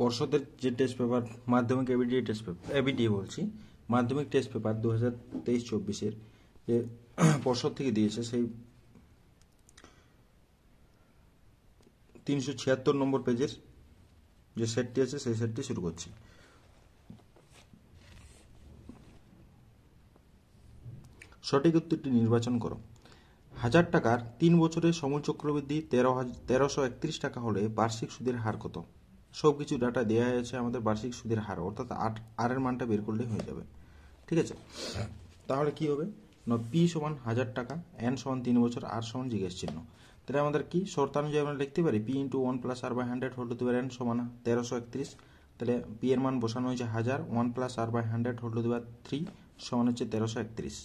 পর্ষদের যে test paper মাধ্যমিক এবিটিএ টেস্ট পেপার এবিটিএ বলছি মাধ্যমিক টেস্ট পেপার 2023-24 যে পর্ষদ থেকে দিয়েছে সেই 376 নম্বর পেজের যে সেটটি আছে সেই সেটটি শুরু করছি। সঠিক উত্তরটি নির্বাচন করো। 1000 টাকার 3 বছরের সমূল চক্রবৃদ্ধি 1331 টাকা হলে বার্ষিক সুদের হার কত? সবকিছু ডাটা দেওয়া হয়েছে আমাদের বার্ষিক সুদের হার, অর্থাৎ আর এর মানটা বের করলেই হয়ে যাবে। ঠিক আছে, তাহলে কি হবে না, পি সমান 1000 টাকা, এন সমান 3 বছর, আর সমান জিজ্ঞেস চিহ্ন। তাহলে আমাদের কি শর্তানুযায়ী আমরা লিখতে পারি P into 1 plus R by 100 whole to the power N সমান 1331। তাহলে পি এর মান বসানো হয়েছে 1000, 1 plus R by 100 whole to the power 3 সমান হচ্ছে 1331।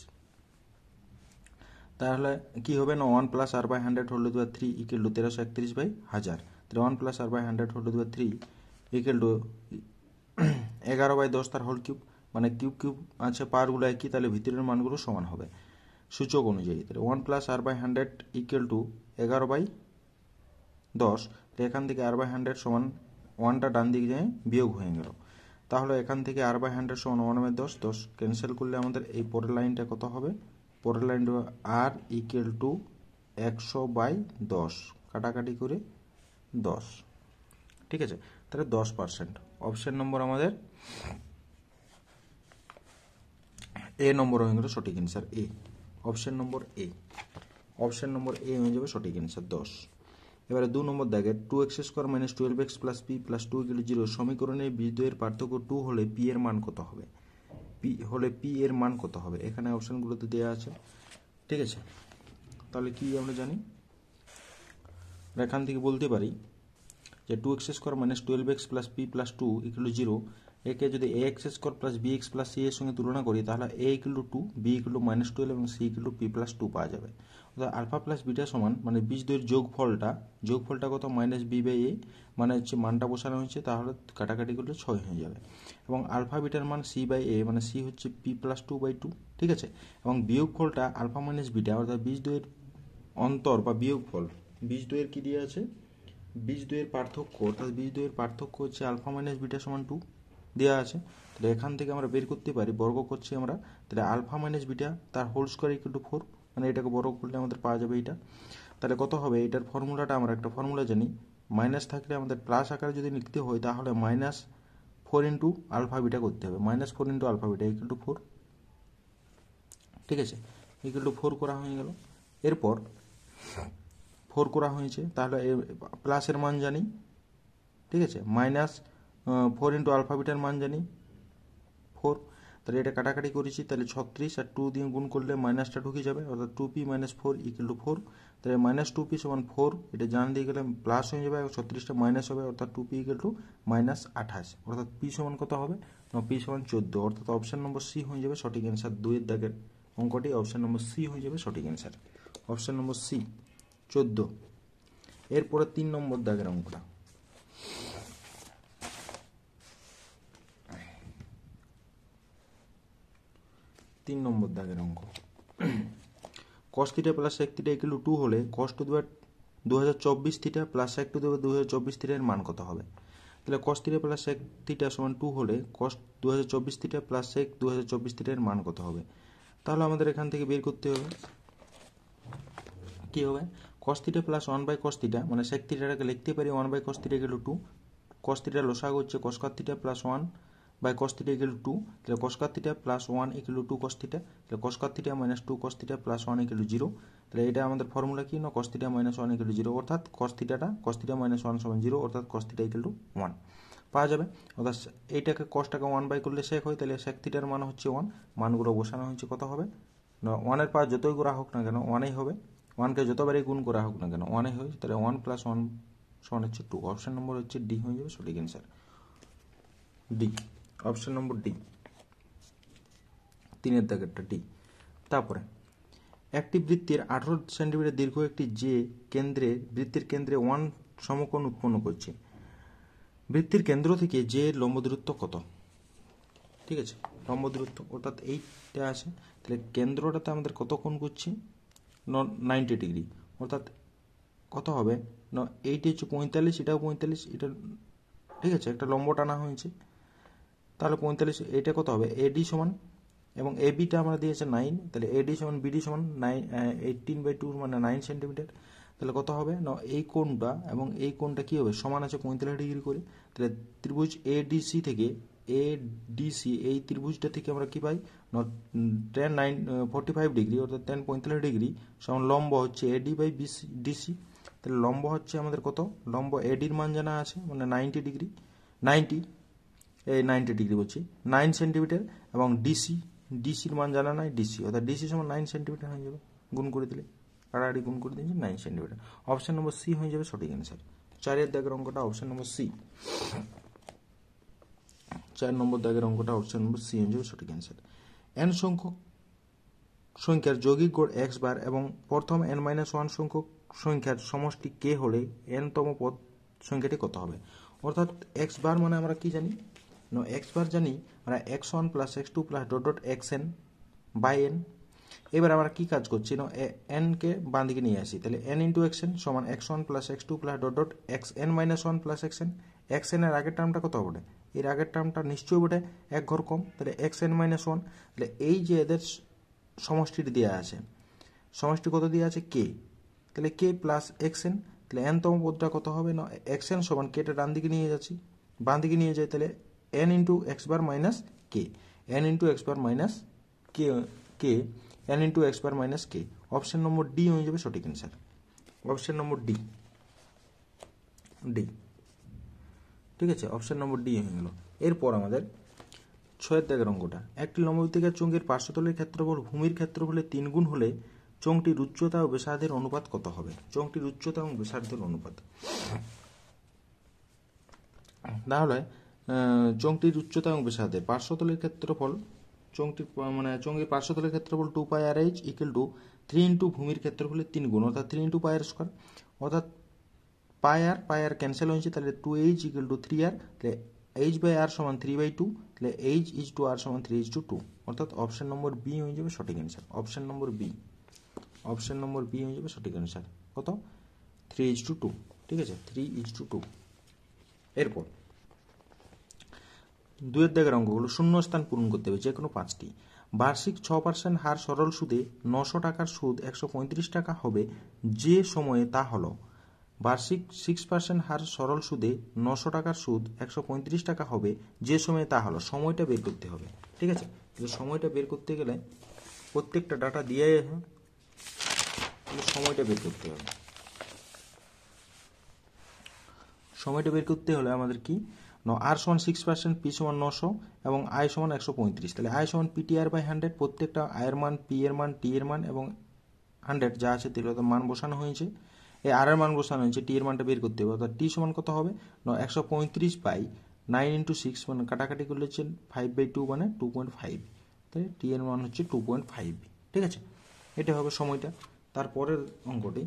তাহলে কি হবে না, 1 plus R by 100 whole to the power 3 equal to 1331 by 1000। তাহলে 1 plus R by 100 whole to the power 3 equal to 11 by 10 তার হোল কিউব, মানে কিউব কিউব আছে পাওয়ারগুলো একই, তাহলে ভিতরের মানগুলো সমান হবে সূচক অনুযায়ী। তাহলে 1 plus R by 100 equal to 11 by 10। তো এখান থেকে আর বাই 100 সমান 1টা ডান দিকে যায় বিয়োগ হয়ে গেল। তাহলে এখান থেকে আর বাই 100 সমান 1 বাই 10, 10 ক্যান্সেল করলে আমাদের এই পরের লাইনটা কত হবে, পরের লাইনটা আর ইকুয়াল টু 100 বাই 10, কাটাকাটি করে 10। ঠিক আছে, তাহলে 10%। অপশন নম্বর আমাদের এ নম্বর হয়ে গেল সঠিক অ্যান্সার, এ। অপশন নম্বর এ, অপশন নম্বর এ হয়ে যাবে সঠিক অ্যান্সার 10। এবারে 2 নম্বর দাগে 2x square minus 12x plus P plus 2 equal 0 সমীকরণে বীজদ্বয়ের পার্থক্য 2 হলে পি এর মান কত হবে? পি এর মান কত হবে? এখানে অপশনগুলোতে দেওয়া আছে। ঠিক আছে, তাহলে কি আমরা জানি, এখান থেকে বলতে পারি যে 2x square minus 12x plus P plus 2 equal 0, একে যদি ax square plus bx plus c এর সঙ্গে তুলনা করি তাহলে a equal to 2, b equal to minus 12 এবং c equal to p plus 2 পাওয়া যাবে। অর্থাৎ আলফা প্লাস বিটা সমান মানে বীজদ্বয়ের যোগফলটা কত, মাইনাস বি বাই এ, মানে হচ্ছে মানটা বসানো হয়েছে, তাহলে কাটাকাটি করলে 6 হয়ে যাবে। এবং আলফা বিটার মান c বাই এ, মানে c হচ্ছে p প্লাস 2 বাই 2। ঠিক আছে, এবং বিয়োগফলটা আলফা মাইনাস বিটা, অর্থাৎ বীজদ্বয়ের অন্তর বা বিয়োগফল, বীজদ্বয়ের কি দিয়ে আছে, বীজদ্বয়ের পার্থক্য, অর্থাৎ বীজদ্বয়ের পার্থক্য হচ্ছে আলফা মাইনাস বিটা সমান 2 দেওয়া আছে। তাহলে এখান থেকে আমরা বের করতে পারি, বর্গ করছি আমরা, তাহলে আলফা মাইনাস বিটা তার হোল স্কোয়ার ইকুয়াল টু 4, মানে এটাকে বর্গ করলে আমাদের পাওয়া যাবে এটা। তাহলে কত হবে, এটার ফর্মুলাটা আমরা একটা ফর্মুলা জানি, মাইনাস থাকলে আমাদের প্লাস আকারে যদি লিখতে হয় তাহলে মাইনাস 4 ইন্টু আলফা বিটা করতে হবে, minus 4 into alpha beta equal to 4। ঠিক আছে, ইকুয়াল টু 4 করা হয়ে গেল। এরপর 4 করা হয়েছে, তাহলে প্লাসের মান জানি। ঠিক আছে, মাইনাস 4 ইন্টু আলফা বিটার মান জানি 4। তাহলে এটা কাটাকাটি করেছি, তাহলে 36 আর 2 দিয়ে গুণ করলে মাইনাসটা ঢুকে যাবে, অর্থাৎ 2p মাইনাস 4 ইকুয়াল টু 4। তাহলে মাইনাস 2p সমান 4, এটা জান দিয়ে গেলে প্লাস হয়ে যাবে, 36টা মাইনাস হবে, অর্থাৎ 2p ইকুয়াল টু মাইনাস 28, অর্থাৎ p সমান কত হবে, p সমান 14, অর্থাৎ অপশন নম্বর সি হয়ে যাবে সঠিক অ্যান্সার। 2 এর দাগের অঙ্কটি অপশন নম্বর সি হয়ে যাবে সঠিক অ্যান্সার, অপশন নম্বর সি 14। এরপরে 3 নম্বর দাগের অঙ্কটা, তিন নম্বর দাগের অঙ্ক, cos theta plus sec theta equal to 2 হলে cos two the power 2024 theta plus sec two the power 2024 theta এর মান কত হবে? তাহলে cos theta plus sec theta সমান 2 হলে cos 2024 theta plus sec 2024 theta এর মান কত হবে? তাহলে আমাদের এখান থেকে বের করতে হবে কি হবে, cos theta plus 1 by cos theta, মানে sec থিটাটাকে লিখতে পারি 1 by cos theta equal to 2, cos theta লসাগু হচ্ছে cos cot theta plus 1 by cos theta equal to 2, তাহলে cos cot theta plus 1 equal to 2 cos theta, তাহলে cos cot theta minus 2 cos theta plus 1 equal to 0। তাহলে এটা আমাদের formula কি না, cos theta minus 1 equal to 0, অর্থাৎ cos theta minus 1 সমান 0, অর্থাৎ cos থিটা ইকুয়াল টু 1 পাওয়া যাবে। অর্থাৎ এইটাকে cosটাকে 1 বাই করলে sec হয়, তাহলে sec থিটার মান হচ্ছে 1, মানগুলো বসানো হয়েছে, কত হবে না, 1 এর পাওয়ার যতই করা হোক না কেন 1ই হবে, 1কে যতবারই গুণ করা হোক না কেন 1ই হয়, তাহলে 1 প্লাস 1 সমান হচ্ছে 2। অপশন নম্বর হচ্ছে ডি হয়ে যাবে সঠিক answer, D, option number D, 3 এর দাগেরটা ডি। তারপরে একটি বৃত্তের 18 সেন্টিমিটার দীর্ঘ একটি যে বৃত্তের কেন্দ্রে 1 সমকোণ উৎপন্ন করছে, বৃত্তের কেন্দ্র থেকে যে লম্ব দূরত্ব কত? ঠিক আছে, লম্ব দূরত্ব অর্থাৎ এইটা আছে, তাহলে কেন্দ্রটাতে আমাদের কত কোণ করছে, 90 ডিগ্রি, অর্থাৎ কত হবে না, এইটা হচ্ছে 45, এটাও 45, এটা ঠিক আছে, একটা লম্ব টানা হয়েছে। তাহলে 45, এটা কত হবে? এডি সমান, এবং এবিটা আমরা দিয়েছে 9, তাহলে এডি সমান বিডি সমান 18/2 মানে 9 সেন্টিমিটার। তাহলে কত হবে না, এই কোণটা এবং এই কোণটা কি হবে, সমান আছে 45 ডিগ্রি করে। তাহলে ত্রিভুজ এডিসি থেকে, এডিসি এই ত্রিভুজটা থেকে আমরা কি পাই না, 45 ডিগ্রি অর্থাৎ 45 ডিগ্রি সমান লম্ব হচ্ছে এডি বাই ডিসি। তাহলে লম্ব হচ্ছে আমাদের কত, লম্ব এডির মান জানা আছে মানে 90 ডিগ্রি, 90 ডিগ্রি বলছি 9 সেন্টিমিটার, এবং ডিসির মান জানা নাই, ডিসি অর্থাৎ ডিসি সমান 9 সেন্টিমিটার হয়ে যাবে, গুণ করে দিলে কাড়াকাড়ি গুণ করে দিয়েছি 9 সেন্টিমিটার। অপশন নম্বর সি হয়ে যাবে সঠিক অ্যান্সার। 4 দাগের অঙ্কটা অপশন নম্বর সি, 4 নম্বর দাগের অঙ্কটা অপশন নম্বর সি হয়ে যাবে সঠিক অ্যান্সার। এন সংখ্যক সংখ্যার যৌগিক গড় এক্স বার এবং প্রথম n-1 সংখ্যক সংখ্যার সমষ্টি কে হলে n তম পদ সংখ্যাটি কত হবে? অর্থাৎ এক্স বার মানে আমরা কি জানি না, এক্স বার জানি আমরা x1 plus x2 plus dot dot xn by n। এবার আমরা কি কাজ করছি না, n কে বাঁ দিকে নিয়ে আসি, তাহলে n ইন্টু xn সমান x1 plus x2 plus dot dot xn-1 plus xn। xn এর আগের টার্মটা কত হবে? এর আগের টার্মটা নিশ্চয়ই বটে এক ঘর কম, তাহলে xn-1। তাহলে এই যে এদের সমষ্টিটি দেওয়া আছে, সমষ্টি কত দেওয়া আছে? কে। তাহলে কে প্লাস xn, তাহলে n-তম পদটা কত হবে না, xn সমান কেটা ডান দিকে নিয়ে যাচ্ছি, বাঁ দিকে নিয়ে যাই, তাহলে n into x bar minus কে, n into x bar minus কে n into x bar minus কে। অপশন নম্বর ডি হয়ে যাবে সঠিক অ্যান্সার। অপশন নম্বর ডি, ঠিক আছে, অপশন নম্বর ডি হয়ে গেল। এরপর আমাদের 6 দাগের অঙ্কটা, একটি লম্ববৃত্তাকার চোঙের পার্শ্বতলের ক্ষেত্রফল ভূমির ক্ষেত্রফলের 3 গুণ হলে চোঙটির উচ্চতা ও ব্যাসার্ধের অনুপাত কত হবে? চোঙটির উচ্চতা এবং ব্যাসার্ধের অনুপাত, তাহলে চোঙটির উচ্চতা এবং ব্যাসার্ধের পার্শ্বতলের ক্ষেত্রফল, চোঙের পার্শ্বতলের ক্ষেত্রফল 2πr/h ইকুয়াল টু 3 ইন্টু ভূমির ক্ষেত্রফলের 3 গুণ অর্থাৎ 3 ইন্টু পায়ের স্কোয়ার, অর্থাৎ পায়ার ক্যান্সেল হয়েছে, তাহলে 2h ইকুয়াল টু 3r, তাহলে h/r সমান 3/2, তাহলে h ইজ টু r সমান 3:2, অর্থাৎ অপশন নম্বর বি হয়ে যাবে সঠিক answer. Option number B, option number B হয়ে যাবে সঠিক অ্যান্সার। কত? 3:2, ঠিক আছে, 3:2। এরপর 2 দাগের অঙ্কগুলো, শূন্য স্থান পূরণ করতে হবে যে কোনো 5টি। বার্ষিক 6% হার সরল সুদে 900 টাকার সুদ 135 টাকা হবে যে সময়ে, তা হলো বার্ষিক 6% হার সরল সুদে 900 টাকার সুদ 135 টাকা হবে যে সময়ে, তা হলো, সময়টা বের করতে হবে। ঠিক আছে, সময়টা বের করতে গেলে প্রত্যেকটা ডাটা দিয়ে সময়টা বের করতে হবে। সময়টা বের করতে হলে আমাদের কি, আর সমান 6%, পি সমান 900 এবং আই সমান 135, তাহলে আই সমান পিটিআর বাই 100, প্রত্যেকটা আয়ের মান, পি এর মান, টি এর মান এবং 100 যা আছে তেগুলো মান বসানো হয়েছে, এই আর এর মান বসানো হয়েছে, টি এর মানটা বের করতে হবে। অর্থাৎ টি সমান কত হবে, 135 বাই 9 ইন্টু 6 মানে কাটাকাটি করলে হচ্ছে 5/2 মানে 2.5, তাহলে টি এর মান হচ্ছে 2.5। ঠিক আছে, এটা হবে সময়টা। তারপরের অঙ্কটি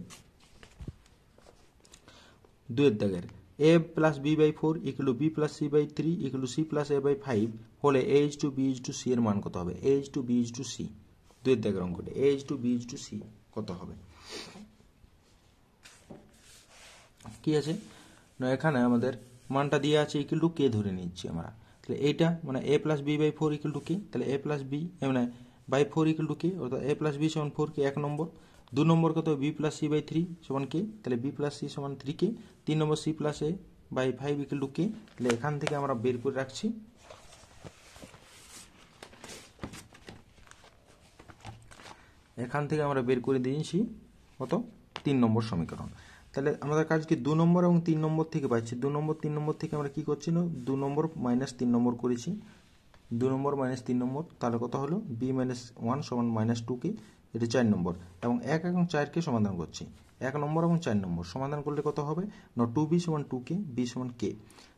2 দাগের, a plus b/4 equal to b plus c/3 equal to c plus a/5 হলে a is to b is to c এর মান কত হবে? a is to b is to c, 2 দাগের অঙ্কটি a is to b is to c কত হবে? কি আছে না, এখানে আমাদের মানটা দিয়ে আছে ইকুয়াল টু কে ধরে নিচ্ছি আমরা, তাহলে এইটা মানে a plus b/4 equal to k, তাহলে a প্লাস b মানে বাই 4 ইকুয়াল টু কে, অর্থাৎ a প্লাস b সমান 4 কে 1 নম্বর। 2 নম্বর কত, b প্লাস c/3 সমান কে, তাহলে b প্লাস c সমান 3 k. 3 number c plus a by 5 equal to k, তাহলে এখান থেকে আমরা বের করে রাখছি, এখান থেকে আমরা বের করে দিয়েছি কত, 3 নম্বর সমীকরণ। তাহলে আমাদের কাজ কি, 2 নম্বর এবং 3 নম্বর থেকে পাচ্ছি, 2 নম্বর 3 নম্বর থেকে আমরা কি করছি না, 2 নম্বর মাইনাস 3 নম্বর করেছি, 2 নম্বর মাইনাস 3 নম্বর, তাহলে কত হলো, b মাইনাস 1 সমান মাইনাস 2কে, এটা 4 নম্বর, এবং 1 এবং 4কে সমাধান করছি, 1 নম্বর এবং 4 নম্বর সমাধান করলে কত হবে না, 2b সমান 2k, b সমান k,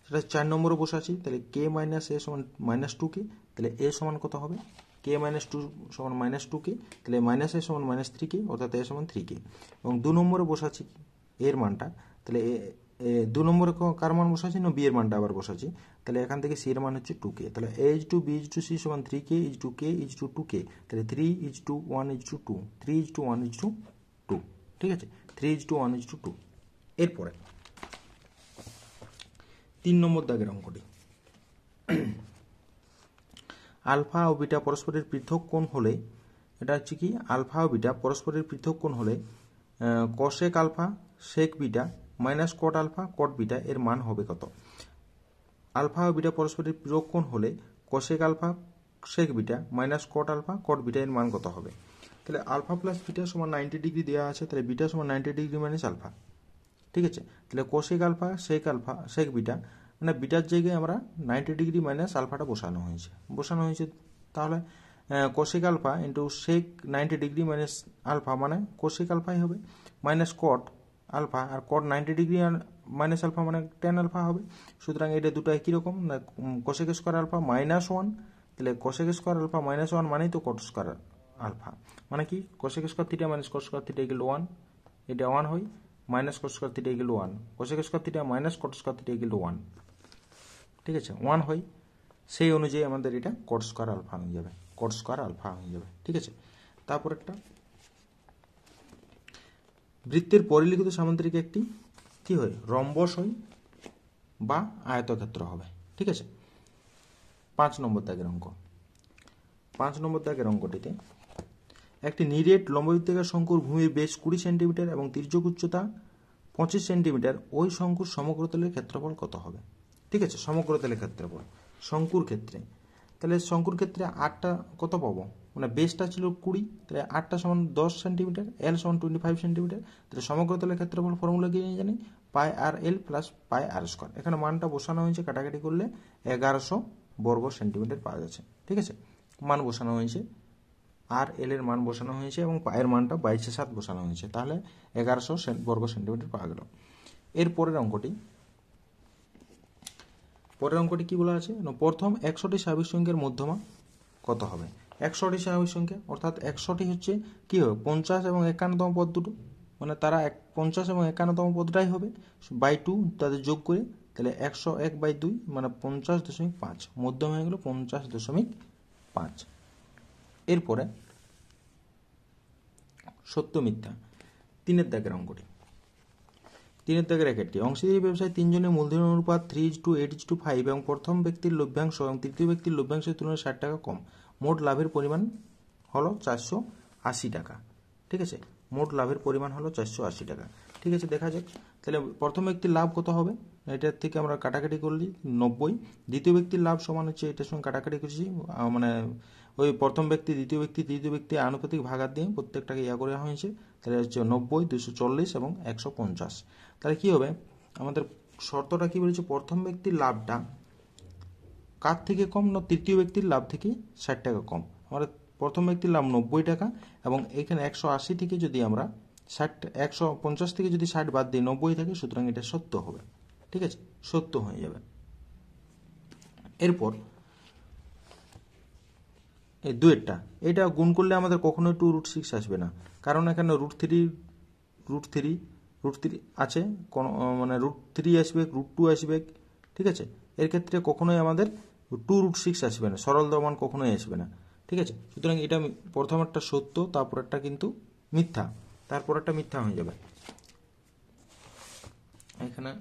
সেটা 4 নম্বরে বসাচ্ছি, তাহলে k মাইনাস a সমান মাইনাস 2k, তাহলে a সমান কত হবে, k মাইনাস 2 সমান মাইনাস 2k, তাহলে মাইনাস a সমান মাইনাস 3k, অর্থাৎ a সমান 3k, এবং 2 নম্বরে বসাচ্ছি এর মানটা, তাহলে 2 নম্বরে কার মান বসাচ্ছি না, বি এর মানটা আবার বসাচ্ছি, তাহলে এখান থেকে সি এর মান হচ্ছে 2k, তাহলে a is to b is to c সমান 3k is to k is to 2k, তাহলে 3 is to 1 is to 2, 3 is to 1 is to 2, ঠিক আছে, 3 ইজ টু 1 ইজ টু 2। 3 নম্বর দাগের অঙ্কটি, আলফা ও বিটা পরস্পরের পৃথক কোণ হলে, এটা হচ্ছে কি আলফা ও বিটা পরস্পরের পৃথক কোণ হলে cosec alpha sec beta minus cot alpha cot beta এর মান হবে কত? আলফা ও বিটা পরস্পরের পৃথক কোণ হলে cosec alpha sec beta minus cot alpha cot beta এর মান কত হবে? তাহলে আলফা প্লাস বিটা সমান 90 ডিগ্রি দেওয়া আছে, তাহলে বিটা সমান 90 ডিগ্রি মাইনাস আলফা। ঠিক আছে, তাহলে কোসেক আলফা সেক বিটা মানে বিটার জায়গায় আমরা 90 ডিগ্রি মাইনাস আলফাটা বসানো হয়েছে। তাহলে cosec alpha into sec 90 degree minus alpha মানে কোসেক আলফাই হবে, মাইনাস কট আলফা, আর কট 90 ডিগ্রি মাইনাস আলফা মানে টেন আলফা হবে। সুতরাং এটা দুটো একই রকম, কোসেক স্কোয়ার আলফা -1, তাহলে কোসেক স্কোয়ার আলফা -1 মানেই তো কট স্কোয়ার আলফা, মানে কি cosec square theta minus cot square theta equal 1, এটা 1 হয়, minus cot square theta equal 1, cosec square theta minus cot square theta equal 1। ঠিক আছে, 1 হয়, সেই অনুযায়ী আমাদের এটা কট স্কোয়ার আলফা হয়ে যাবে, কট স্কোয়ার আলফা হয়ে যাবে। ঠিক আছে, তারপর একটা বৃত্তের পরিলিখিত সামান্তরিক একটি কি হয়, রম্বস হয় বা আয়তক্ষেত্র হবে। ঠিক আছে, 5 নম্বর দাগের অঙ্ক। 5 নম্বর দাগের অঙ্কটিতে একটি নিরেট লম্ববৃত্তাকার শঙ্কুর ভূমির বেশ 20 সেন্টিমিটার এবং তির্যক উচ্চতা 25 সেন্টিমিটার, ওই শঙ্কুর সমগ্রতলের ক্ষেত্রফল কত হবে? ঠিক আছে, সমগ্রতলের ক্ষেত্রফল শঙ্কুর ক্ষেত্রে, তাহলে শঙ্কুর ক্ষেত্রে 8টা কত পাবো, মানে বেসটা ছিল 20, তাহলে 8টা সমান 10 সেন্টিমিটার, এল সমান 25 সেন্টিমিটার, তাহলে সমগ্রতলের ক্ষেত্রফল ফর্মুলা কি জানি, পাই আর এল প্লাস পাই আর স্কোয়ার। এখানে মানটা বসানো হয়েছে, কাটাকাটি করলে 1100 বর্গ সেন্টিমিটার পাওয়া যাচ্ছে। ঠিক আছে, মান বসানো হয়েছে, আর এল এর মান বসানো হয়েছে এবং পায়ের মানটা 22/7 বসানো হয়েছে, তাহলে 1100 বর্গ সেন্টিমিটার পাওয়া গেল। এর পরের অঙ্কটি কি বলা আছে, প্রথম 100টি স্বাভাবিক সংখ্যার মধ্যমা কত হবে? 100টি স্বাভাবিক সংখ্যা অর্থাৎ 100টি হচ্ছে কি হবে 50 এবং 51তম পদ দুটো, মানে তারা 50 এবং 51তম পদটাই হবে বাই 2 তাদের যোগ করে, তাহলে 101/2 মানে 50.5, মধ্যম হয়ে গেল 50.5। এরপরে সত্য মিথ্যা 3 দাগের অঙ্কটি, 3 দাগের একটি অংশীদারি ব্যবসায় 3 জনের মূলধন অনুপাত 3:8:5 এবং প্রথম ব্যক্তির লভ্যাংশ এবং তৃতীয় ব্যক্তির লভ্যাংশের তুলনায় 60 টাকা কম, মোট লাভের পরিমাণ হলো 480 টাকা। ঠিক আছে, মোট লাভের পরিমাণ হলো 480 টাকা। ঠিক আছে, দেখা যাক তাহলে প্রথম ব্যক্তির লাভ কত হবে, এটার থেকে আমরা কাটাকাটি করলি 90, দ্বিতীয় ব্যক্তির লাভ সমান হচ্ছে এটার সঙ্গে কাটাকাটি করছি, মানে ওই প্রথম ব্যক্তি দ্বিতীয় ব্যক্তি তৃতীয় ব্যক্তি আনুপাতিক ভাগার দিয়ে প্রত্যেকটাকে ইয়া করা হয়েছে, তাহলে হচ্ছে 90, 240 এবং 150। তাহলে কি হবে, আমাদের শর্তটা কি বলেছে, প্রথম ব্যক্তির লাভটা কার থেকে কম না তৃতীয় ব্যক্তির লাভ থেকে 60 টাকা কম। আমরা প্রথম ব্যক্তির লাভ 90 টাকা এবং এখানে 180 থেকে যদি আমরা 150 থেকে যদি 60 বাদ দিই 90 থাকে, সুতরাং এটা সত্য হবে। ঠিক আছে, সত্য হয়ে যাবে। এরপর এই দুয়েরটা, এটা গুণ করলে আমাদের কখনোই 2√6 আসবে না, কারণ এখানে রুট থ্রি আছে, মানে √3 আসবে, √2 আসবে। ঠিক আছে, এর ক্ষেত্রে কখনোই আমাদের 2√6 আসবে না, সরল মান কখনোই আসবে না। ঠিক আছে, সুতরাং এটা প্রথম একটা সত্য, তারপর একটা কিন্তু মিথ্যা, তারপর একটা মিথ্যা হয়ে যাবে। এখানে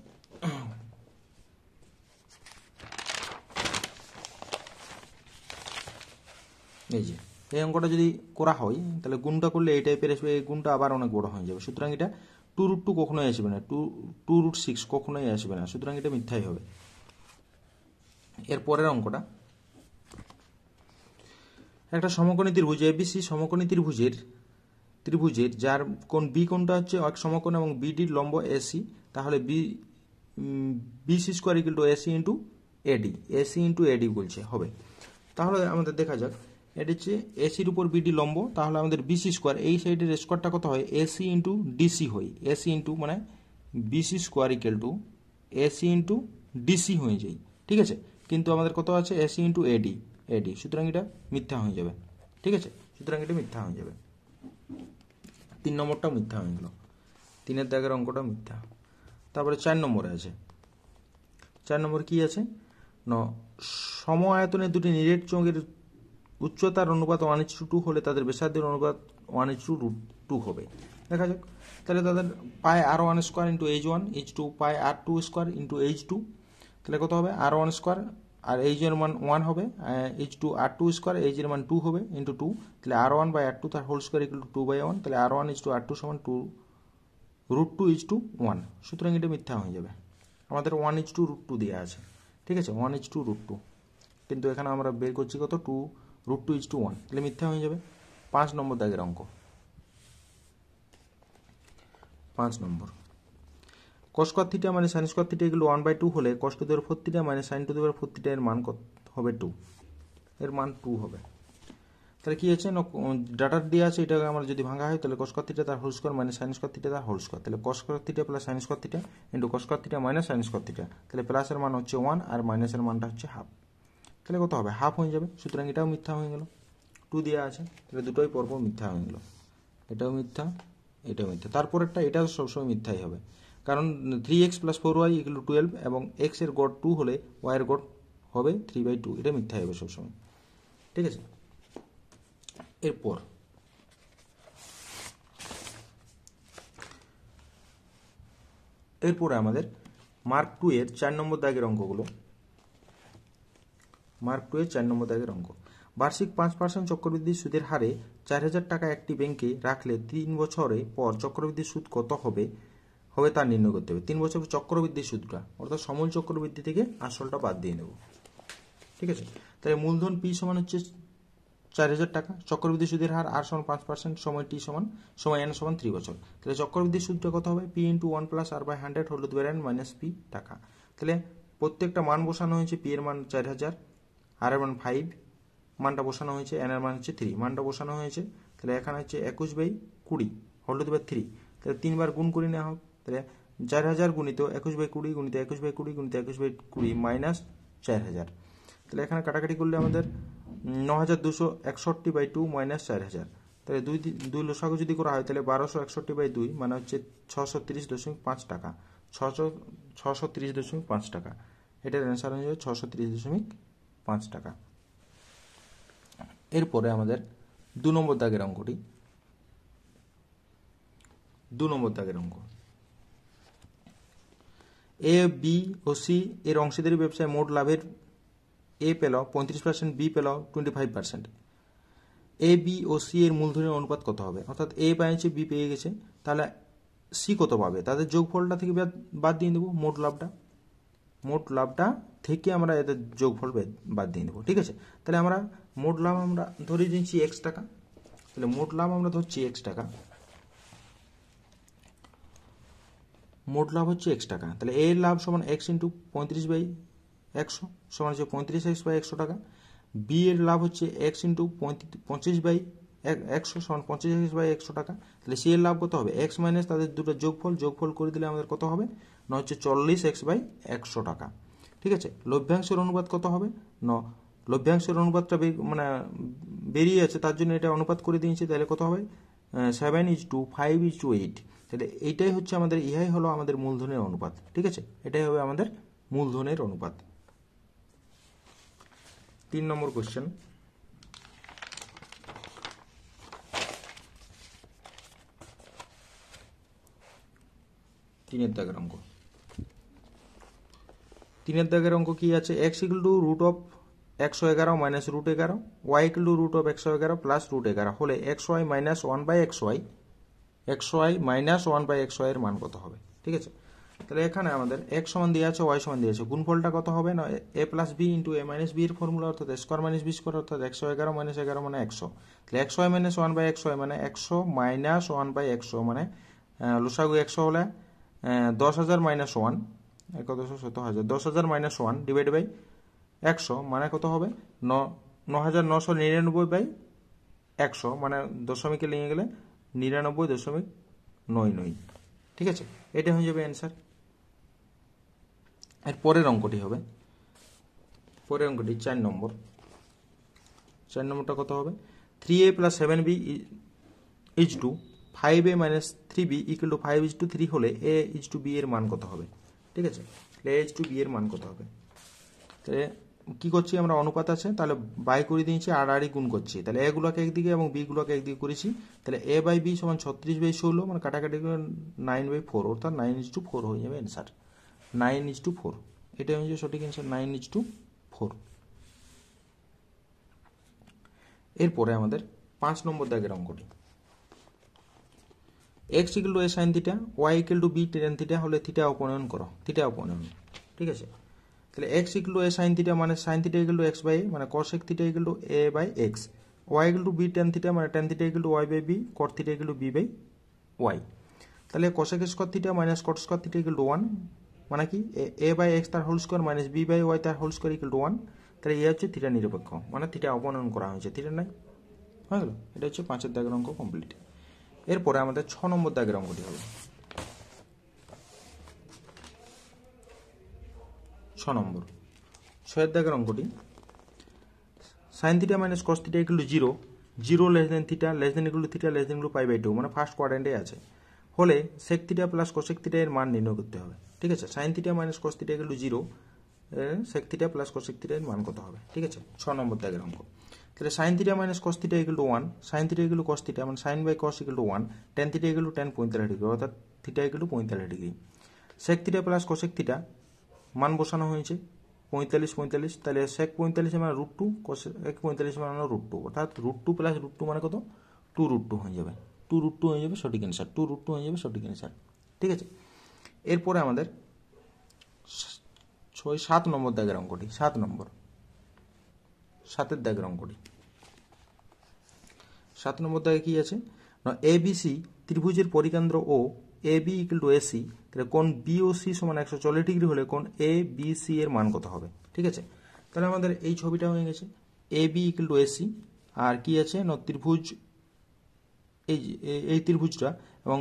এই যে এই অঙ্কটা যদি করা হয়, তাহলে গুণটা করলে এই টাইপের আসবে, এই গুণটা আবার অনেক বড় হয়ে যাবে, সুতরাং এটা 2√2 কখনোই আসবে না, 2√6 কখনোই আসবে না, সুতরাং এটা মিথ্যাই হবে। এর পরের অঙ্কটা, একটা সমকোণী ত্রিভুজ এবিসি সমকোণী ত্রিভুজের যার কোণ বি কোণটা হচ্ছে এক সমকোণ এবং বিডির লম্ব এসি, তাহলে BC square equal to AC into AD বলছে হবে। তাহলে আমাদের দেখা যাক, এটা হচ্ছে এসির উপর বিডি লম্ব, তাহলে আমাদের বিসি স্কোয়ার এই সাইডের স্কোয়ারটা কত হয়, এসি ইন্টু ডিসি হয়, এসি ইন্টু মানে BC square equal to AC into DC হয়ে যায়। ঠিক আছে, কিন্তু আমাদের কত আছে, এসি ইন্টু এডি, সুতরাং এটা মিথ্যা হয়ে যাবে। ঠিক আছে, সুতরাং এটা মিথ্যা হয়ে যাবে, 3 নম্বরটাও মিথ্যা হয়ে গেল, 3 দাগের অঙ্কটা মিথ্যা। তারপরে 4 নম্বরে আছে, 4 নম্বর কি আছে, সম আয়তনের দুটি নিরেট চোঙের উচ্চতার অনুপাত 1:2 হলে তাদের ব্যাসার্ধের অনুপাত 1:2 হবে। দেখা যাক, তাহলে তাদের পাই আর1 স্কোয়ার ইন্টু H1, H2 পাই আর2 স্কোয়ার ইন্টু H2, তাহলে কত হবে R1 স্কোয়ার, আর এইচ এর মান 1 হবে, H2 R2 স্কোয়ার, এইচ এর মান 2 হবে ইন্টু 2, তাহলে R1 বাই R2 তার হোল স্কোয়ার ইকুয়াল টু 2/1, তাহলে R1 ইজ টু R2 সমান 2 √2 ইজ টু 1, সুতরাং এটা মিথ্যা হয়ে যাবে। আমাদের 1 ইজ টু √2 দেওয়া আছে, ঠিক আছে, 1 ইজ টু √2, কিন্তু এখানে আমরা বের করছি কত 2 √2 ইজ টু 1, তাহলে মিথ্যা হয়ে যাবে। 5 নম্বর দাগের অঙ্ক। 5 নম্বর, cos স্কয়ার থিটা মানে sin স্কয়ার থিটা এগুলো 1/2 হলে cos two the power 4 theta মানে sin two the power 4 theta এর মান কত হবে? 2, এর মান 2 হবে। তাহলে কি আছে না, ডাটা দেওয়া আছে, এটাকে আমরা যদি ভাঙা হয় তাহলে cos স্কয়ার থিটা তার হোল স্কয়ার মানে sin স্কয়ার থিটা তার হোল স্কয়ার, তাহলে cos square theta plus sin square theta into cos square theta minus sin square theta, তাহলে প্লাসের মান হচ্ছে 1 আর মাইনাসের মানটা হচ্ছে হাফ, তাহলে কত হবে? হাফ হয়ে যাবে, সুতরাং এটাও মিথ্যা হয়ে গেল। 2 দেওয়া আছে, তাহলে দুটোই পরপর মিথ্যা হয়ে গেল, এটাও মিথ্যা, এটাও মিথ্যা। তারপরেরটা এটাও সবসময় মিথ্যাই হবে, কারণ 3x plus 4y equal to 12 এবং x এর গড় 2 হলে y এর গড় হবে 3/2, এটা মিথ্যাই হবে সবসময়, ঠিক আছে। এরপরে আমাদের মার্ক 2 এর 4 নম্বর দাগের অঙ্কগুলো। মার্ক 2 এর 4 নম্বর দাগের অঙ্ক। বার্ষিক 5% চক্রবৃদ্ধি সুদের হারে 4000 টাকা একটি ব্যাংকে রাখলে 3 বছরে পর চক্রবৃদ্ধি সুদ কত হবে তা নির্ণয় করতে হবে। 3 বছর চক্রবৃদ্ধি সুদটা, অর্থাৎ সমূল চক্রবৃদ্ধি থেকে আসলটা বাদ দিয়ে নেব, ঠিক আছে। তাহলে মূলধন P সমান হচ্ছে 4000 টাকা, চক্রবৃদ্ধি সুদের হার R সমান 5%, সময় T সমান সময় N সমান 3 বছর, তাহলে চক্রবৃদ্ধি সুদটা কত হবে? P into 1 plus R by 100 whole to the power n minus P টাকা। তাহলে প্রত্যেকটা মান বসানো হয়েছে, P এর মান 4000, R এর মান 5, মানটা বসানো হয়েছে, N এর মান হচ্ছে 3, মানটা বসানো হয়েছে, তাহলে এখানে হচ্ছে 21/20 হোল টু দি পাওয়ার 3, তাহলে 3 বার গুণ করে নেওয়া হোক, তাহলে 4000 গুণিত 21/20 গুণিত 21/20 গুণিত 21/20 মাইনাস 4000, তাহলে এখানে কাটাকাটি করলে আমাদের 9261/2 মাইনাস 4000, তাহলে দুই লসাগু যদি করা হয় তাহলে 1261/2 মানে হচ্ছে 630.5 টাকা, 630.5 টাকা, এটার অ্যান্সার হয়ে যাবে 630.5 টাকা। এরপরে আমাদের 2 নম্বর দাগের অঙ্কটি। 2 নম্বর দাগের অঙ্ক, এ বি ও সি এর অংশীদারি ব্যবসায় মোট লাভের এ পেল 35%, বি পেল 25%। এ বি ও সি এর মূলধনের অনুপাত কত হবে? অর্থাৎ এ পেয়েছে, বি পেয়ে গেছে, তাহলে সি কত পাবে? তাদের যোগফলটা থেকে বাদ দিয়ে দেবো, মোট লাভটা থেকে আমরা এদের যোগফল বাদ দিয়ে দেবো, ঠিক আছে। তাহলে আমরা মোট লাভ আমরা ধরে দিচ্ছি x টাকা, তাহলে মোট লাভ আমরা ধরছি x টাকা, মোট লাভ হচ্ছে x টাকা, তাহলে এর লাভ সমান x ইন্টু 35/100 সমান হচ্ছে 35x/100 টাকা, বি এর লাভ হচ্ছে x ইন্টু 25/100 সমান 25x/100 টাকা, তাহলে সি এর লাভ কত হবে? x মাইনাস তাদের দুটো যোগফল করে দিলে আমাদের কত হবে? না হচ্ছে 40x/100 টাকা, ঠিক আছে। লভ্যাংশের অনুপাত কত হবে? লভ্যাংশের অনুপাতটা মানে বেরিয়ে আছে, তার জন্য এটা অনুপাত করে দিয়েছি, তাহলে কত হবে? 7:5:8, তাহলে এইটাই হচ্ছে আমাদের, ইহাই হলো আমাদের মূলধনের অনুপাত, ঠিক আছে, এটাই হবে আমাদের মূলধনের অনুপাত। 3 নম্বর কোশ্চেন। 3 দাগের অঙ্ক। 3 দাগের অঙ্ক কি আছে? x equal to root of 111 minus root 11, y equal to root of 111 plus root 11 হলে xy minus 1/xy, xy minus 1/xy এর মান কত হবে? ঠিক আছে, তাহলে এখানে আমাদের x সমান দেওয়া আছে, y সমান দেওয়া আছে, গুণফলটা কত হবে? না a plus b into a minus b এর ফর্মুলা, অর্থাৎ স্কোয়ার মাইনাস বি স্কোয়ার, অর্থাৎ 111 মাইনাস 11 মানে 100, তাহলে xy মাইনাস 1/xy মানে 100 মাইনাস 1/100 মানে লসাগু 100 হলে 10,000 মাইনাস 1, কত 100,000, 10,000 মাইনাস 1 ডিভাইড বাই 100 মানে কত হবে? 9,999/100 মানে দশমিকে নিয়ে গেলে 99.99, ঠিক আছে, এটা হয়ে যাবে অ্যান্সার। এর পরের অঙ্কটি হবে, পরের অঙ্কটি 4 নম্বর। 4 নম্বরটা কত হবে? 3a plus 7b is to 5a minus 3b equal to 5:3 হলে a ইজ টু b এর মান কত হবে? ঠিক আছে, a ইজ টু b এর মান কত হবে? তাহলে কি করছি আমরা? অনুপাত আছে, তাহলে বাই করে দিয়েছি আর আরই গুণ করছি, তাহলে a গুলোকে একদিকে এবং b গুলোকে একদিকে করেছি, তাহলে a বাই b সমান 36/16 মানে কাটাকাটি 9/4, অর্থাৎ 9:4 হয়ে যাবে অ্যান্সার, 9:4, এটা হয়ে যাবে সঠিক অ্যান্সার 9:4। এরপরে আমাদের 5 নম্বর দাগের অঙ্কটি, x equal to a sin theta, y equal to b tan theta হলে থিটা অপনয়ন করো, থিটা অপনয়ন। ঠিক আছে, তাহলে x equal to a sin theta মানে sin theta equal to x by a মানে cosec theta equal to a by x, y equal to b tan theta মানে tan theta equal to y by b, cot theta equal to b by y। তাহলে cosec square theta minus cot square theta equal to 1 মানে কি a by x তার whole square minus b by y তার whole square equal to 1। তাহলে এই হচ্ছে theta নিরপেক্ষ মানে থিটা অপনয়ন করা হয়েছে, থিটা নাই হয়ে গেল। এটা হচ্ছে 5 দাগের অঙ্ক কমপ্লিট। এরপরে আমাদের 6 নম্বর দাগের অঙ্কটি হবে। 6 নম্বর 6 দাগের অঙ্কটি, sin theta minus cos theta equal to 0, 0 less than theta less than equal to theta less than equal to pi by 2 মানে ফার্স্ট কোয়াড্রেন্টে আছে হলে sec theta plus cosec theta এর মান নির্ণয় করতে হবে। ঠিক আছে, sin theta minus cos theta equal to 0, sec theta plus cosec theta এর মান কত হবে। ঠিক আছে, 6 নম্বর দাগের অঙ্ক। তাহলে sin theta minus cos theta equal to 1, sin theta equal to cos theta মানে sin by cos equal to 1, tan theta equal to tan 45 degree অর্থাৎ theta equal to 45 degree. sec theta plus cosec theta মান বসানো হয়েছে 45 45, তাহলে sec 45 মানে √2, cosec 45 মানে √2 অর্থাৎ √2 plus √2 মানে কত 2√2 হয়ে যাবে, 2√2 হয়ে যাবে সঠিক অ্যান্সার, 2√2 হয়ে যাবে সঠিক অ্যান্সার। ঠিক আছে, এরপরে আমাদের 7 নম্বর দাগের অঙ্কটি, 7 নম্বর 7 দাগের অঙ্কটি। 7 নম্বর দাগে কি আছে না, ABC ত্রিভুজের পরিকেন্দ্র ও AB ইকুয়াল টু AC, তাহলে কোণ BOC সমান 140 ডিগ্রি হলে কোণ ABC এর মান কত হবে। ঠিক আছে, তাহলে আমাদের এই ছবিটা হয়ে গেছে AB ইকুয়াল টু AC, আর কি আছে না ত্রিভুজ এই ত্রিভুজটা এবং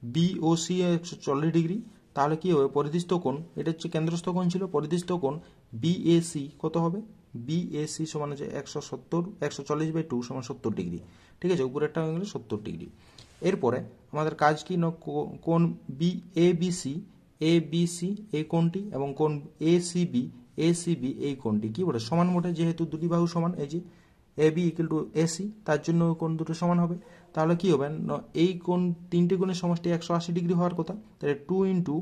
BOC 140 ডিগ্রি, তাহলে কি হবে পরিধিস্থ কোণ, এটা হচ্ছে কেন্দ্রস্থ কোণ ছিল, পরিধিস্থ কোণ BAC কত হবে, BAC সমান হচ্ছে 140 বাই 2 সমান 70 ডিগ্রি। ঠিক আছে, উপরেরটা হয়ে গেল 70 ডিগ্রি। এরপরে আমাদের কাজ কি না, কোণ ABC এই কোণটি এবং কোণ ACB এই কোণটি কি বলে সমান মোটে, যেহেতু দুটি বাহু সমান, এই যে AB ইকুয়াল টু AC তার জন্য কোণ দুটো সমান হবে। তাহলে কি হবে না, এই কোণ তিনটি কোণের সমষ্টি 180 ডিগ্রি হওয়ার কথা, তাহলে 2 ইন্টু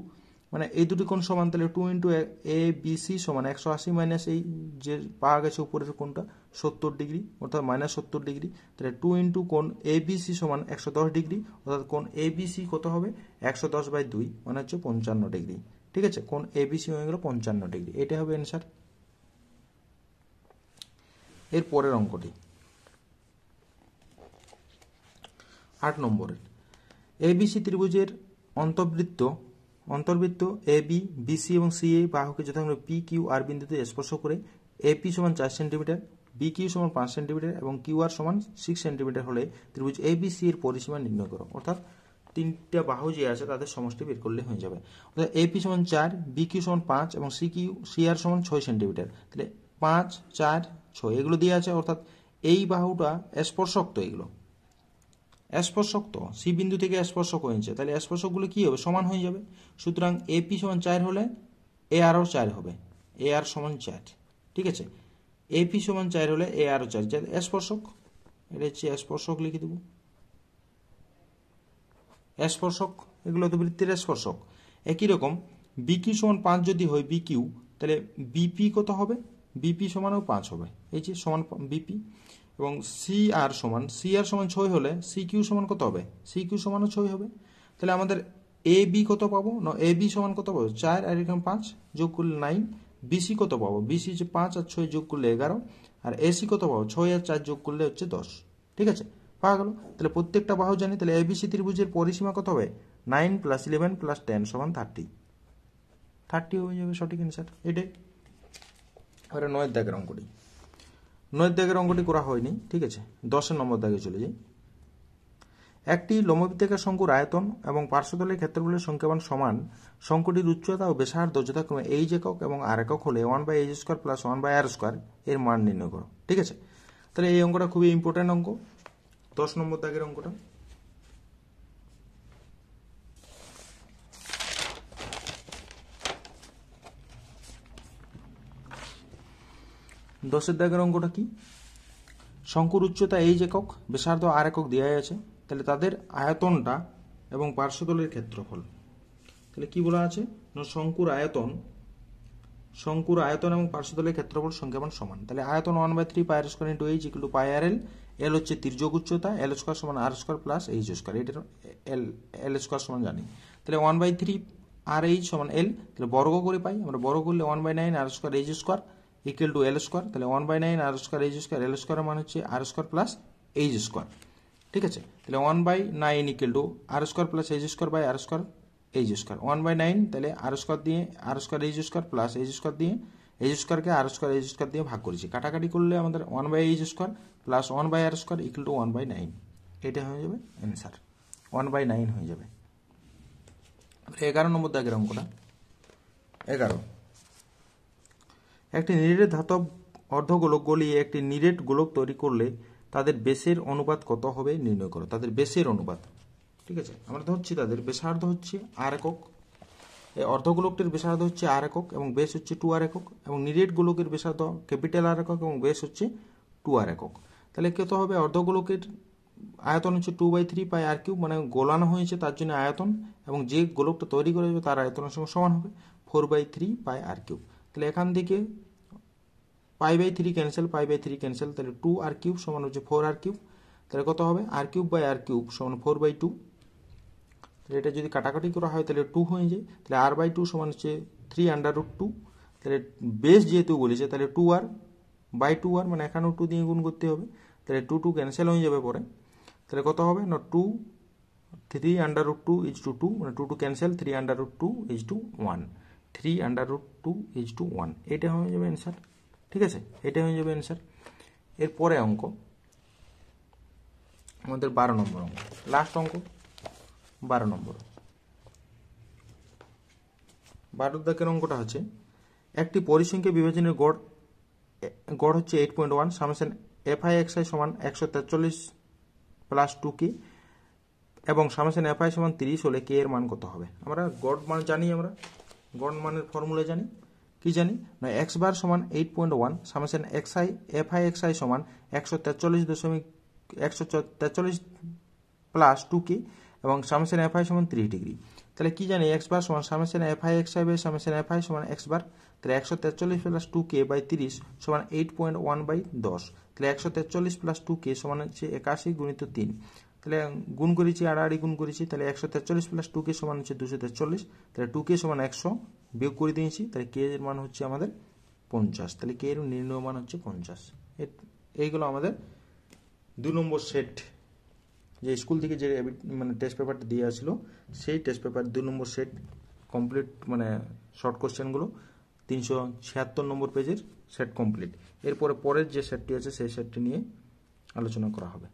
মানে এই দুটি কোণ সমান, তাহলে 2 ইন্টু ABC সমান 180 মাইনাস এই যে পাওয়া গেছে উপরের কোণটা 70 ডিগ্রি অর্থাৎ মাইনাস 70 ডিগ্রি, তাহলে 2 ইন্টু কোণ ABC সমান 110 ডিগ্রি অর্থাৎ কোণ ABC কত হবে 110 বাই 2 মানে হচ্ছে 55 ডিগ্রি। ঠিক আছে, কোণ ABC হয়ে গেল 55 ডিগ্রি, এটা হবে অ্যান্সার। এর পরের অঙ্কটি 8 নম্বরের, ABC ত্রিভুজের অন্তর্বৃত্ত AB BC এবং CA বাহুকে যথাক্রমে PQ আর বিন্দুতে স্পর্শ করে AP সমান 4 সেন্টিমিটার, BQ সমান 5 সেন্টিমিটার এবং QR সমান 6 সেন্টিমিটার হলে ত্রিভুজ ABC এর পরিসীমা নির্ণয় করো। অর্থাৎ তিনটা বাহু যে আছে তাদের সমষ্টি বের করলে হয়ে যাবে। অর্থাৎ AP সমান 4, BQ সমান 5 এবং CR সমান 6 সেন্টিমিটার, তাহলে 5 4 6 এগুলো দিয়ে আছে, অর্থাৎ এই বাহুটা স্পর্শক, তো এগুলো স্পর্শক, তো সি বিন্দু থেকে স্পর্শক হয়েছে, তাহলে স্পর্শকগুলো কি হবে সমান হয়ে যাবে। সুতরাং AP সমান 4 হলে ARও 4 হবে, AR সমান 4। ঠিক আছে, AP সমান 4 হলে ARও 4, যাতে স্পর্শক, এটা হচ্ছে স্পর্শক লিখে দেব, স্পর্শক এগুলো তো বৃত্তের স্পর্শক। একই রকম BQ সমান 5 যদি হয় BQ, তাহলে BP কত হবে, BP সমানও 5 হবে, এই যে সমান BP। এবং CR সমান 6 হলে CQ সমান কত হবে, CQ সমানও 6 হবে। তাহলে আমাদের AB কত পাবো না, AB সমান কত পাবো 4 আর এখানে 5 যোগ করলে 9, BC কত পাবো, BC হচ্ছে 5 আর 6 যোগ করলে 11, আর AC কত পাবো 6 আর 4 যোগ করলে হচ্ছে 10। ঠিক আছে, পাওয়া গেল। তাহলে প্রত্যেকটা বাহু জানি, তাহলে ABC ত্রিভুজের পরিসীমা কত হবে 9 + 11 + 10 সমান 30 হয়ে যাবে সঠিক অ্যান্সার, এটাই। এবারে 9 দাগের অঙ্কটি, 9 দাগের অঙ্কটি করা হয়নি। ঠিক আছে, 10 নম্বর দাগে চলে যাই। একটি লম্ববৃত্তাকার শঙ্কুর আয়তন এবং পার্শ্বতলের ক্ষেত্রফলের সংখ্যামান সমান, শঙ্কুটির উচ্চতা ও ব্যাসার্ধ যথাক্রমে h একক এবং r একক হলে 1/h² + 1/r² এর মান নির্ণয় করো। ঠিক আছে, তাহলে এই অঙ্কটা খুবই ইম্পর্টেন্ট অঙ্ক, 10 নম্বর দাগের অঙ্কটা। দশের দাগের অঙ্কটা কি, শঙ্কুর উচ্চতা h একক ব্যাসার্ধ r একক দেওয়া আছে, তাহলে তাদের আয়তনটা এবং পার্শ্বতলের ক্ষেত্রফল, তাহলে কি বলা আছে না শঙ্কুর আয়তন শঙ্কুর আয়তন এবং পার্শ্বতলের ক্ষেত্রফল সংখ্যামান সমান। তাহলে আয়তন 1/3 pi r square into h equal to pi r l. L হচ্ছে তির্যক উচ্চতা, এল স্কোয়ার সমান r square plus h square, এটার এল স্কোয়ার সমান জানি। তাহলে 1/3 আর এইচ সমান এল, তাহলে বর্গ করে পাই আমরা, বর্গ করলে 1/9 r square h square equal to l square. তাহলে 1/9 r square h square, l স্কোয়ারের মান হচ্ছে r square plus h square. ঠিক আছে, তাহলে 1/9 equal to r square plus h square by r square h square. 1/9 তাহলে আর স্কোয়ার দিয়ে r square h square plus h square দিয়ে h স্কোয়ারকে আর স্কোয়ার এইচ স্কোয়ার দিয়ে ভাগ করেছি, কাটাকাটি করলে আমাদের 1/এইচ স্কোয়ার প্লাস 1/আর স্কোয়ার ইকুয়াল টু 1/9। এটা হয়ে যাবে অ্যান্সার, 1/9 হয়ে যাবে। 11 নম্বর দাগের অঙ্কটা। 11, একটি নিরেট ধাতব অর্ধগোলক গলিয়ে একটি নিরেট গোলক তৈরি করলে তাদের বেসের অনুপাত কত হবে নির্ণয় করো। তাদের বেসের অনুপাত, ঠিক আছে, আমরা ধরছি তাদের ব্যাসার্ধ হচ্ছে আর একক, এই অর্ধগোলকটির ব্যাসার্ধ হচ্ছে আর একক এবং বেস হচ্ছে 2 আর একক, এবং নিরেট গোলকের ব্যাসার্ধ ক্যাপিটাল আর একক এবং বেস হচ্ছে 2 আর একক। তাহলে কত হবে, অর্ধগোলকের আয়তন হচ্ছে 2/3 পাই আর কিউব, মানে গোলানো হয়েছে তার জন্য আয়তন, এবং যে গোলকটা তৈরি করা হয়েছে তার আয়তনের সঙ্গে সমান হবে 4/3 পাই আর কিউব। তাহলে এখান থেকে পাই/3 ক্যান্সেল, পাই/3 ক্যান্সেল, তাহলে 2 আর কিউব সমান হচ্ছে 4 আর কিউব। তাহলে কত হবে, আর কিউব বাই আর কিউব সমান 4/2। তাহলে এটা যদি কাটাকাটি করা হয় তাহলে 2 হয়ে যায়, তাহলে r/2 সমান হচ্ছে 3√2। তাহলে বেস যেহেতু বলেছে তাহলে 2r বাই 2r, মানে এখানেও 2 দিয়ে গুণ করতে হবে, তাহলে 2 ক্যান্সেল হয়ে যাবে পরে। তাহলে কত হবে না 3√2 ইজ টু 2, মানে 2 cancel, 3√2 is to 1, 3√2 is to 1, এটা হয়ে যাবে অ্যান্সার। ঠিক আছে, এটা হয়ে যাবে অ্যান্সার। এরপরে অঙ্ক আমাদের 12 নম্বর অঙ্ক, লাস্ট অঙ্ক 12 নম্বর। 12 দাগের অঙ্কটা হচ্ছে একটি পরিসংখ্যা বিভাজনের গড় হচ্ছে 8.1, সামেশন fi(xi) সমান 143 প্লাস 2k এবং সামেশন fi সমান 30 হলে k এর মান কত হবে। আমরা গড় মান জানি, আমরা গড় মানের ফর্মুলা জানি, কি জানি না x বার সমান 8.1, সামেশন fi(xi) সমান 143 প্লাস 2k এবং সামেশন fi সমান 30 ডিগ্রি। তাহলে কি জানি, x বার সমান summation fi(xi) by summation fi সমান x বার, তাহলে 143 প্লাস 2k বাই 30 সমান 8.1/10। তাহলে 143 প্লাস 2k সমান হচ্ছে 81 গুণিত 3, তাহলে গুণ করেছি, আড়াআড়ি গুণ করেছি, তাহলে 143 প্লাস 2k সমান হচ্ছে 243, তাহলে 2k সমান 100 বিয়োগ করে দিয়েছি, তাহলে k এর মান হচ্ছে আমাদের 50। তাহলে k এর নির্ণয় মান হচ্ছে 50। এইগুলো আমাদের 2 নম্বর সেট, যে স্কুল থেকে যে মানে টেস্ট পেপারটা দিয়ে আসলো সেই টেস্ট পেপার 2 নম্বর সেট কমপ্লিট, মানে শর্ট কোশ্চেনগুলো 376 নম্বর পেজের সেট কমপ্লিট। এরপরে পরের যে সেটটি আছে সেই সেটটি নিয়ে আলোচনা করা হবে।